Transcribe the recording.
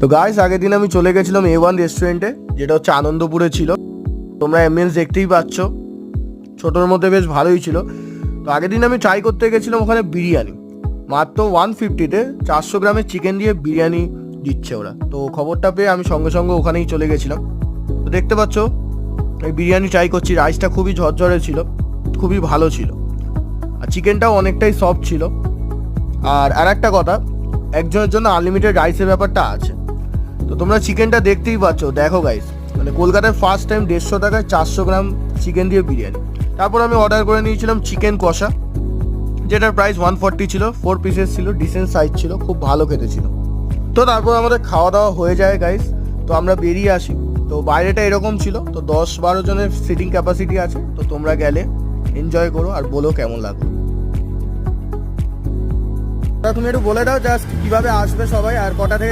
তো গাইস, আগের দিন আমি চলে গেছিলাম A1 রেস্টুরেন্টে, যেটা হচ্ছে আনন্দপুরে ছিল। তোমরা অ্যাম্বিয়েন্স দেখতেই পাচ্ছ, ছোটোর মধ্যে বেশ ভালোই ছিল। তো আগের দিন আমি ট্রাই করতে গেছিলাম ওখানে বিরিয়ানি, মাত্র 150-তে 400 গ্রামের চিকেন দিয়ে বিরিয়ানি দিচ্ছে ওরা। তো খবরটা পেয়ে আমি সঙ্গে সঙ্গে ওখানেই চলে গেছিলাম। তো দেখতে পাচ্ছ এই বিরিয়ানি ট্রাই করছি, রাইসটা খুবই ঝরঝরে ছিল, খুবই ভালো ছিল, আর চিকেনটাও অনেকটাই সফট ছিল। আর একটা কথা, একজনের জন্য আনলিমিটেড রাইসের ব্যাপারটা আছে। তো তোমরা চিকেনটা দেখতেই পাচ্ছ, দেখো গাইস, মানে কলকাতায় ফার্স্ট টাইম 150 টাকায় 400 গ্রাম চিকেন দিয়ে বিরিয়ানি। তারপর আমি অর্ডার করে নিয়েছিলাম চিকেন কষা, যেটার প্রাইস 140 ছিল, 4 পিসেস ছিল, ডিসেন্ট সাইজ ছিল, খুব ভালো খেতে ছিল। তো তারপর আমাদের খাওয়া দাওয়া হয়ে যায় গাইস, তো আমরা বেরিয়ে আসি। তো বাইরেটা এরকম ছিল, তো 10-12 জনের সিটিং ক্যাপাসিটি আছে। তো তোমরা গেলে এনজয় করো আর বলো কেমন লাগলো। তুমি একটু বলে দাও জাস্ট কিভাবে আসবে সবাই আর কটা থেকে